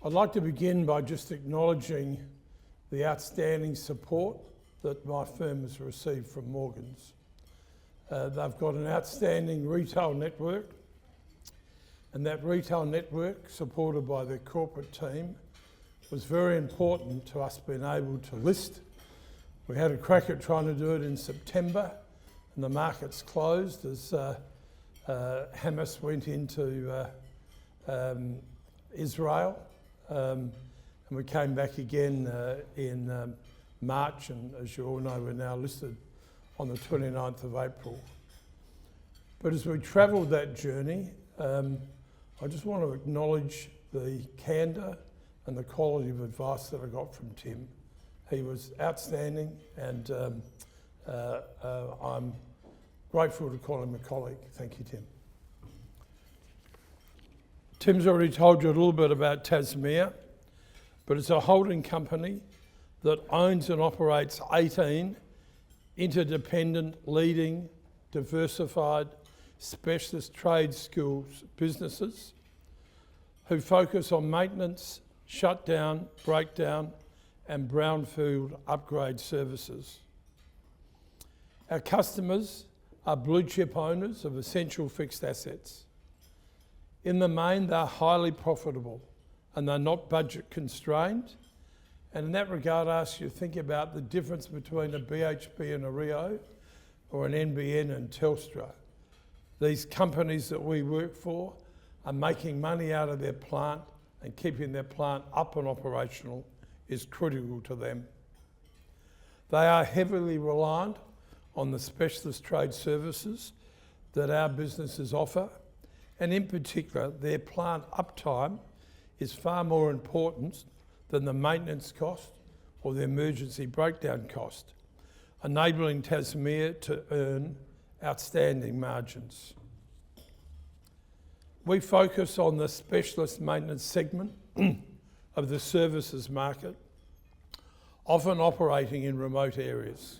I'd like to begin by just acknowledging the outstanding support that my firm has received from Morgans. They've got an outstanding retail network, and that retail network, supported by their corporate team, was very important to us being able to list. We had a crack at trying to do it in September, and the markets closed as Hamas went into Israel, and we came back again in March, and as you all know, we're now listed on the 29th of April. But as we travelled that journey, I just want to acknowledge the candour and the quality of advice that I got from Tim. He was outstanding, and I'm grateful to call him a colleague. Thank you, Tim. Tim's already told you a little bit about Tasmea, but it's a holding company that owns and operates 18 interdependent, leading, diversified, specialist trade skills businesses who focus on maintenance, shutdown, breakdown, and brownfield upgrade services. Our customers are blue chip owners of essential fixed assets. In the main, they're highly profitable and they're not budget constrained. And in that regard, I ask you to think about the difference between a BHP and a Rio or an NBN and Telstra. These companies that we work for are making money out of their plant, and keeping their plant up and operational is critical to them. They are heavily reliant on the specialist trade services that our businesses offer, and in particular, their plant uptime is far more important than the maintenance cost or the emergency breakdown cost, enabling Tasmea to earn outstanding margins. We focus on the specialist maintenance segment of the services market, often operating in remote areas.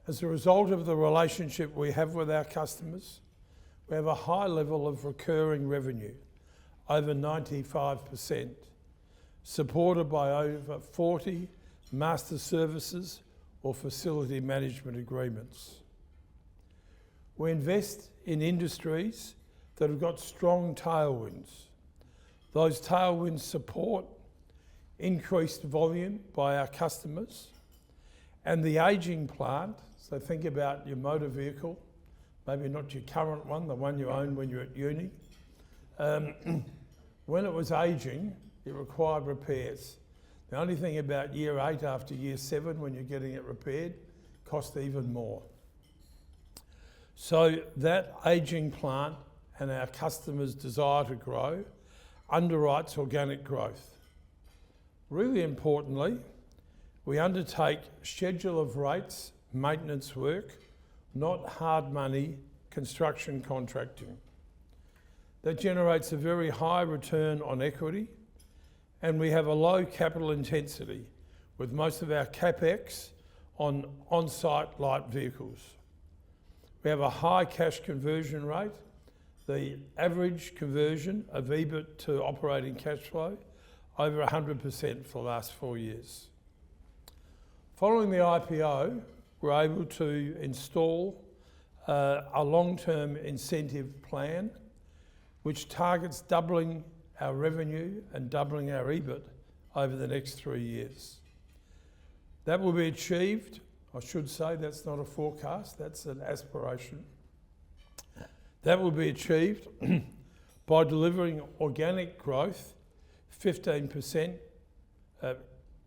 As a result of the relationship we have with our customers, we have a high level of recurring revenue, over 95%, supported by over 40 master services or facility management agreements. We invest in industries that have got strong tailwinds. Those tailwinds support increased volume by our customers, and the ageing plant, so think about your motor vehicle, maybe not your current one, the one you owned when you're at uni. When it was ageing, it required repairs. The only thing about year 8 after year 7, when you're getting it repaired, cost even more. So that ageing plant and our customers' desire to grow underwrites organic growth. Really importantly, we undertake schedule of rates maintenance work, not hard money construction contracting. That generates a very high return on equity, and we have a low capital intensity with most of our CapEx on on-site light vehicles. We have a high cash conversion rate. The average conversion of EBIT to operating cash flow, over 100% for the last 4 years. Following the IPO, we're able to install a long-term incentive plan which targets doubling our revenue and doubling our EBIT over the next 3 years. That will be achieved, I should say that's not a forecast, that's an aspiration. That will be achieved by delivering organic growth, 15%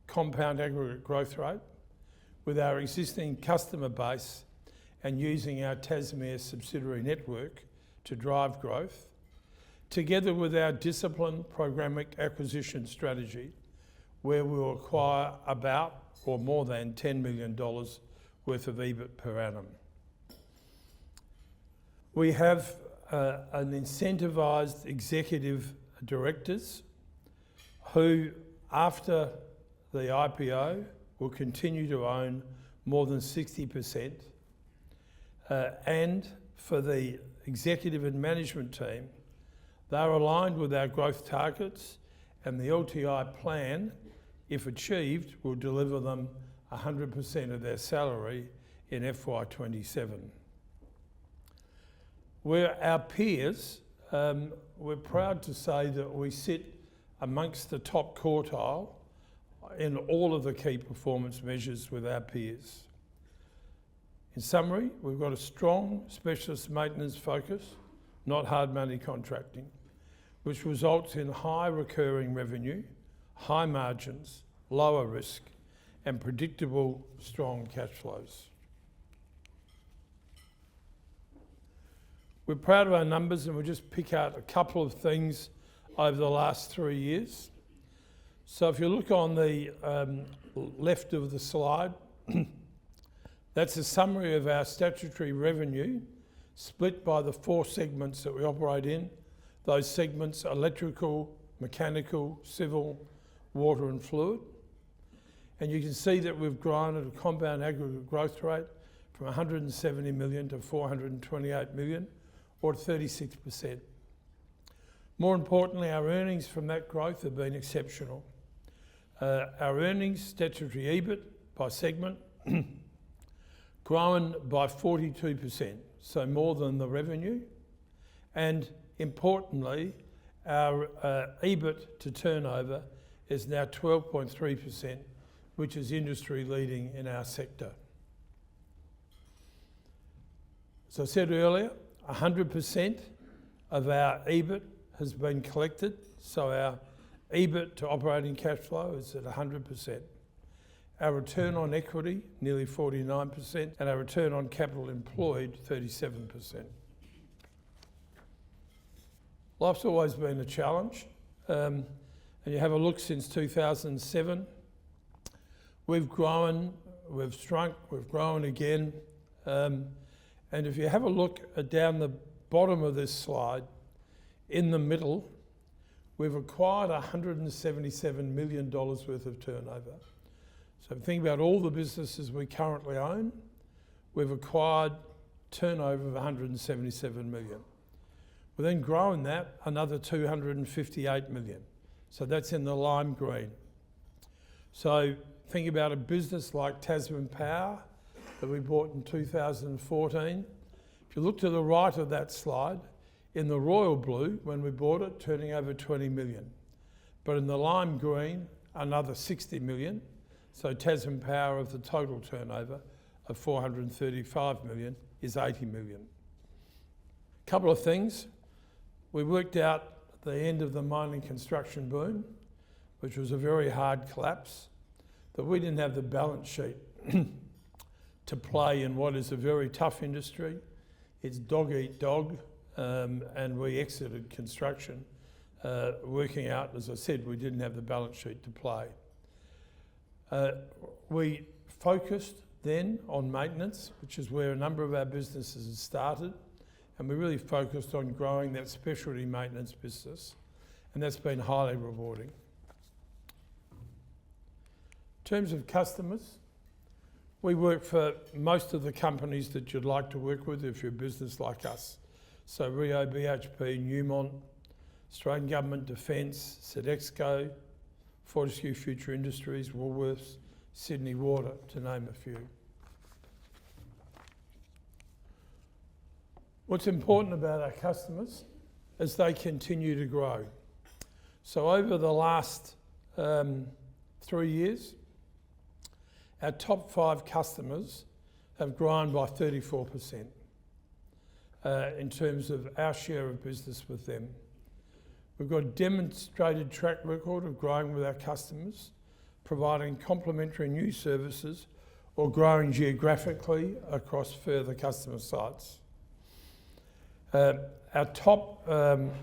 compound aggregate growth rate, with our existing customer base and using our Tasmea subsidiary network to drive growth, together with our disciplined programmatic acquisition strategy, where we will acquire about or more than $10 million worth of EBIT per annum. We have an incentivised executive directors who, after the IPO, will continue to own more than 60%. And for the executive and management team, they're aligned with our growth targets and the LTI plan, if achieved, will deliver them 100% of their salary in FY27. Where our peers, we're proud to say that we sit amongst the top quartile in all of the key performance measures with our peers. In summary, we've got a strong specialist maintenance focus, not hard money contracting, which results in high recurring revenue, high margins, lower risk, and predictable strong cash flows. We're proud of our numbers, and we'll just pick out a couple of things over the last 3 years. So if you look on the left of the slide, that's a summary of our statutory revenue split by the 4 segments that we operate in. Those segments are electrical, mechanical, civil, water and fluid. And you can see that we've grown at a compound aggregate growth rate from 170 million to 428 million, or 36%. More importantly, our earnings from that growth have been exceptional. Our earnings, statutory EBIT by segment, grown by 42%, so more than the revenue. And importantly, our EBIT to turnover is now 12.3%, which is industry leading in our sector. As I said earlier, 100% of our EBIT has been collected, so our EBIT to operating cash flow is at 100%. Our return on equity, nearly 49%, and our return on capital employed, 37%. Life's always been a challenge, and you have a look since 2007. We've grown, we've shrunk, we've grown again. And if you have a look down the bottom of this slide, in the middle, we've acquired $177 million worth of turnover. So think about all the businesses we currently own, we've acquired turnover of 177 million. We've then grown that another 258 million. So that's in the lime green. So think about a business like Tasmea Power that we bought in 2014. If you look to the right of that slide, in the royal blue, when we bought it, turning over 20 million. But in the lime green, another 60 million. So Tasmea Power of the total turnover of 435 million is 80 million. Couple of things. We worked out at the end of the mining construction boom, which was a very hard collapse, that we didn't have the balance sheet to play in what is a very tough industry. It's dog eat dog, and we exited construction, working out, as I said, we didn't have the balance sheet to play. We focused then on maintenance, which is where a number of our businesses have started, and we really focused on growing that specialty maintenance business, and that's been highly rewarding. In terms of customers, we work for most of the companies that you'd like to work with if you're a business like us. So Rio, BHP, Newmont, Australian Government Defence, Sodexo, Fortescue Future Industries, Woolworths, Sydney Water, to name a few. What's important about our customers is they continue to grow. So over the last 3 years, our top 5 customers have grown by 34% in terms of our share of business with them. We've got a demonstrated track record of growing with our customers, providing complementary new services or growing geographically across further customer sites. Our top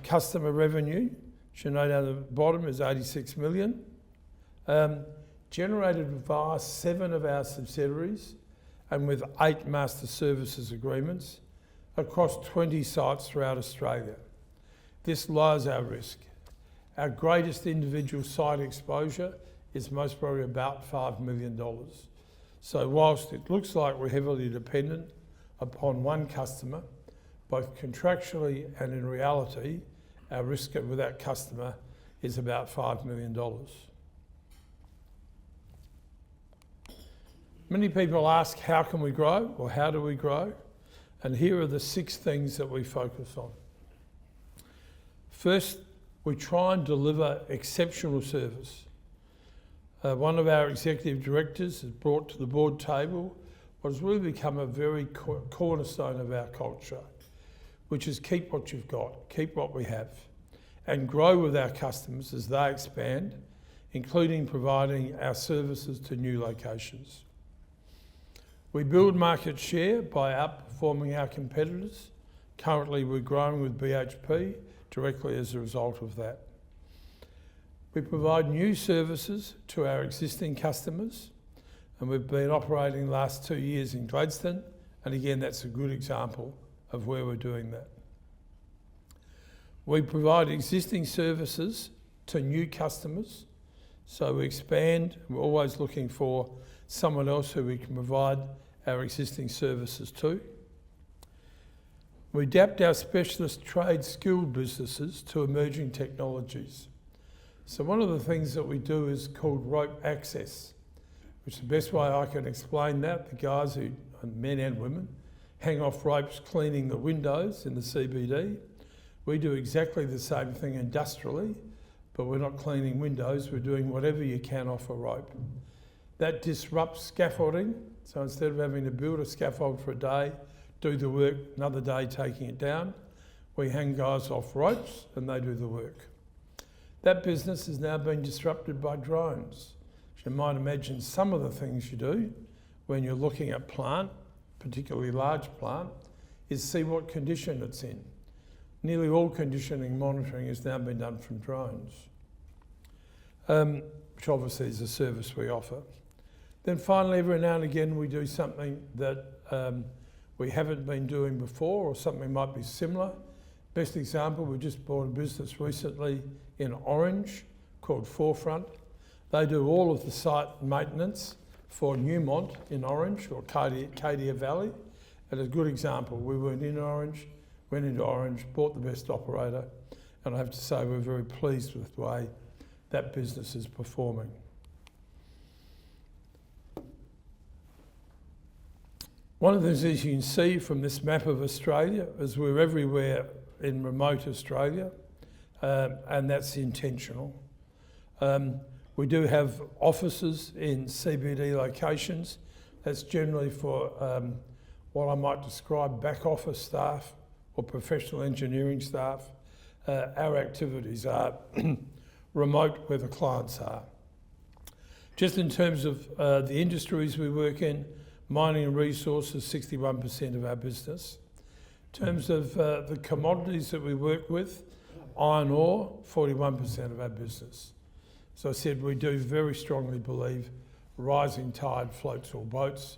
customer revenue, which you know down the bottom, is 86 million. Generated via 7 of our subsidiaries and with 8 master services agreements across 20 sites throughout Australia. This lowers our risk. Our greatest individual site exposure is most probably about $5 million. So whilst it looks like we're heavily dependent upon one customer, both contractually and in reality, our risk with that customer is about $5 million. Many people ask, how can we grow, or how do we grow? And here are the 6 things that we focus on. First, we try and deliver exceptional service. One of our executive directors has brought to the board table what has really become a very cornerstone of our culture, which is keep what you've got, keep what we have, and grow with our customers as they expand, including providing our services to new locations. We build market share by outperforming our competitors. Currently, we're growing with BHP directly as a result of that. We provide new services to our existing customers, and we've been operating the last 2 years in Gladstone, and again, that's a good example of where we're doing that. We provide existing services to new customers, so we expand. We're always looking for someone else who we can provide our existing services to. We adapt our specialist trade skilled businesses to emerging technologies. So one of the things that we do is called rope access, which is the best way I can explain that. The guys who, men and women, hang off ropes cleaning the windows in the CBD. We do exactly the same thing industrially, but we're not cleaning windows, we're doing whatever you can off a rope. That disrupts scaffolding, so instead of having to build a scaffold for a day, do the work, another day taking it down, we hang guys off ropes and they do the work. That business has now been disrupted by drones. You might imagine some of the things you do when you're looking at plant, particularly large plant, is see what condition it's in. Nearly all conditioning monitoring has now been done from drones, which obviously is a service we offer. Then finally, every now and again, we do something that we haven't been doing before, or something might be similar. Best example, we just bought a business recently in Orange called Forefront. They do all of the site maintenance for Newmont in Orange, or Cadia Valley. And a good example, we weren't in Orange, went into Orange, bought the best operator, and I have to say we're very pleased with the way that business is performing. One of the things you can see from this map of Australia is we're everywhere in remote Australia, and that's intentional. We do have offices in CBD locations. That's generally for what I might describe back office staff or professional engineering staff. Our activities are remote where the clients are. Just in terms of the industries we work in, mining and resources, 61% of our business. In terms of the commodities that we work with, iron ore, 41% of our business. So I said we do very strongly believe rising tide floats all boats.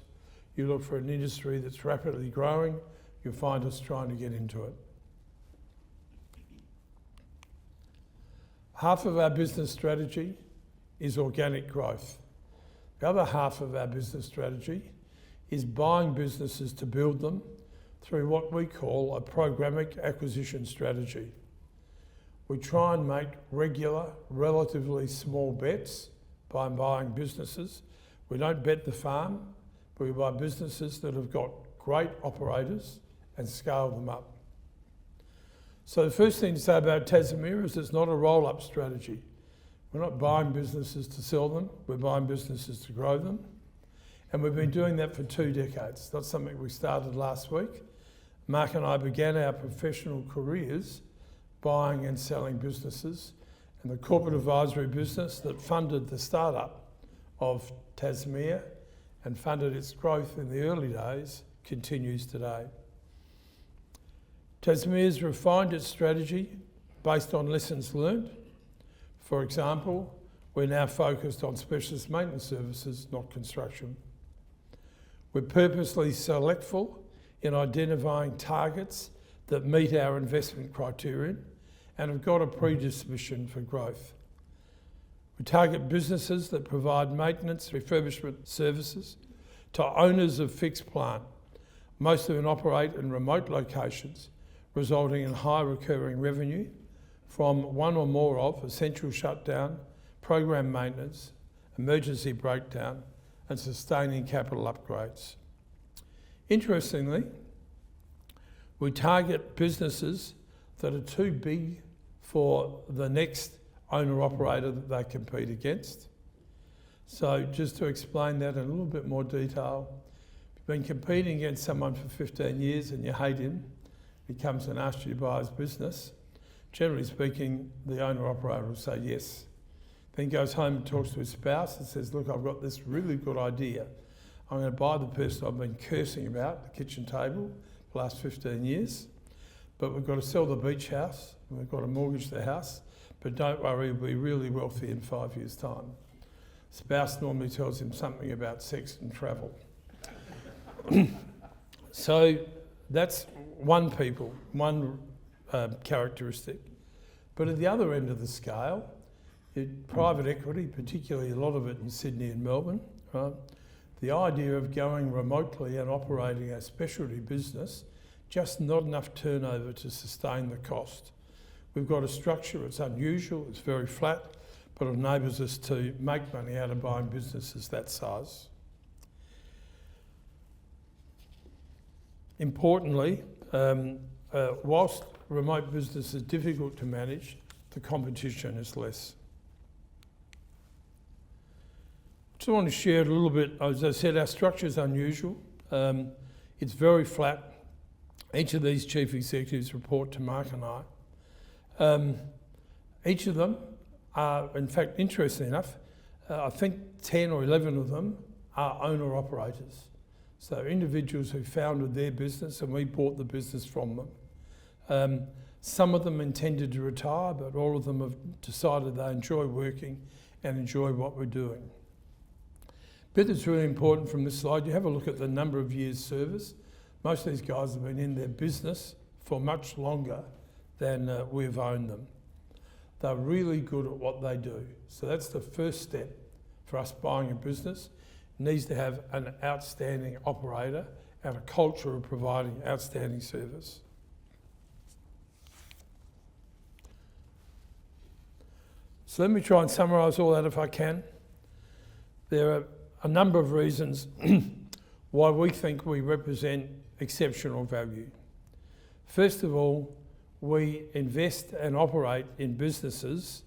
You look for an industry that's rapidly growing, you'll find us trying to get into it. Half of our business strategy is organic growth. The other half of our business strategy is buying businesses to build them through what we call a programmatic acquisition strategy. We try and make regular, relatively small bets by buying businesses. We don't bet the farm, but we buy businesses that have got great operators and scale them up. So the first thing to say about Tasmea is it's not a roll-up strategy. We're not buying businesses to sell them, we're buying businesses to grow them. And we've been doing that for 2 decades. It's not something we started last week. Mark and I began our professional careers buying and selling businesses, and the corporate advisory business that funded the startup of Tasmea and funded its growth in the early days continues today. Tasmea's refined its strategy based on lessons learned. For example, we're now focused on specialist maintenance services, not construction. We're purposely selectful in identifying targets that meet our investment criterion and have got a predisposition for growth. We target businesses that provide maintenance refurbishment services to owners of fixed plant. Most of them operate in remote locations, resulting in high recurring revenue, from one or more of essential shutdown, program maintenance, emergency breakdown, and sustaining capital upgrades. Interestingly, we target businesses that are too big for the next owner-operator that they compete against. So just to explain that in a little bit more detail, if you've been competing against someone for 15 years and you hate him, he comes and asks you to buy his business, generally speaking, the owner-operator will say yes. Then goes home and talks to his spouse and says, look, I've got this really good idea. I'm going to buy the person I've been cursing about, the kitchen table, the last 15 years, but we've got to sell the beach house, and we've got to mortgage the house, but don't worry, we'll be really wealthy in 5 years' time. Spouse normally tells him something about sex and travel. So that's one characteristic. But at the other end of the scale, private equity, particularly a lot of it in Sydney and Melbourne, right? The idea of going remotely and operating a specialty business, just not enough turnover to sustain the cost. We've got a structure, it's unusual, it's very flat, but it enables us to make money out of buying businesses that size. Importantly, whilst remote business is difficult to manage, the competition is less. Just want to share a little bit. As I said, our structure is unusual. It's very flat. Each of these chief executives report to Mark and I. Each of them are, in fact, interestingly enough, I think 10 or 11 of them are owner-operators. So individuals who founded their business and we bought the business from them. Some of them intended to retire, but all of them have decided they enjoy working and enjoy what we're doing. Bit that's really important from this slide, you have a look at the number of years service. Most of these guys have been in their business for much longer than we've owned them. They're really good at what they do. So that's the first step for us buying a business. It needs to have an outstanding operator and a culture of providing outstanding service. So let me try and summarise all that if I can. There are a number of reasons why we think we represent exceptional value. First of all, we invest and operate in businesses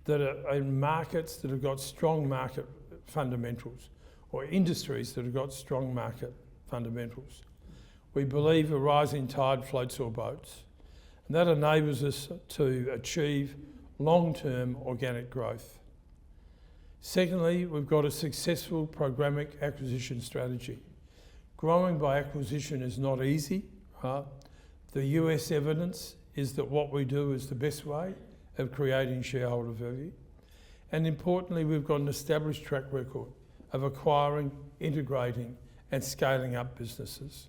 that are in markets that have got strong market fundamentals, or industries that have got strong market fundamentals. We believe a rising tide floats all boats, and that enables us to achieve long-term organic growth. Secondly, we've got a successful programmatic acquisition strategy. Growing by acquisition is not easy. The US evidence is that what we do is the best way of creating shareholder value. And importantly, we've got an established track record of acquiring, integrating and scaling up businesses.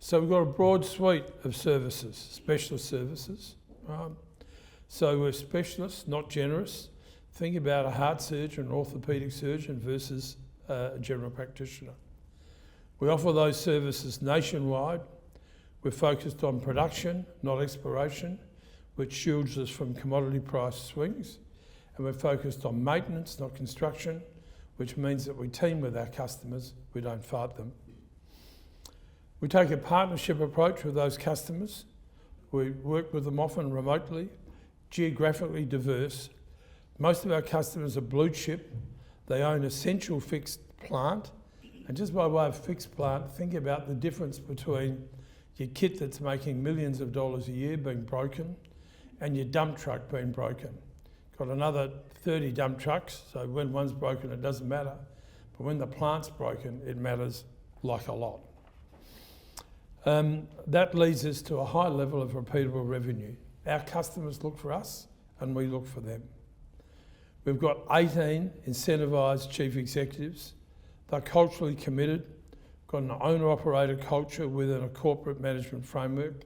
So we've got a broad suite of services, specialist services. So we're specialists, not generous. Think about a heart surgeon, an orthopaedic surgeon versus a general practitioner. We offer those services nationwide. We're focused on production, not exploration, which shields us from commodity price swings. And we're focused on maintenance, not construction, which means that we team with our customers, we don't fight them. We take a partnership approach with those customers. We work with them often remotely, geographically diverse. Most of our customers are blue chip. They own essential fixed plant. And just by way of fixed plant, think about the difference between your kit that's making millions of dollars a year being broken and your dump truck being broken. Got another 30 dump trucks, so when one's broken it doesn't matter. But when the plant's broken, it matters like a lot. That leads us to a high level of repeatable revenue. Our customers look for us and we look for them. We've got 18 incentivised chief executives. They're culturally committed, got an owner-operator culture within a corporate management framework,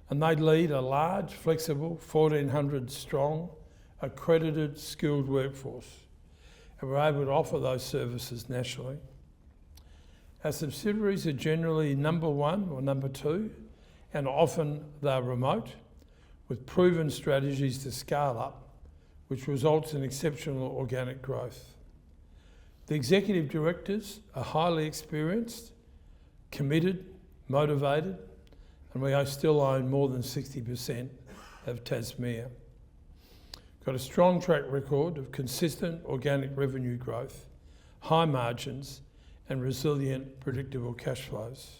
and they lead a large, flexible, 1,400 strong, accredited, skilled workforce. And we're able to offer those services nationally. Our subsidiaries are generally number one or number two, and often they're remote. with proven strategies to scale up, which results in exceptional organic growth. The executive directors are highly experienced, committed, motivated, and we still own more than 60% of Tasmea. Got a strong track record of consistent organic revenue growth, high margins, and resilient, predictable cash flows.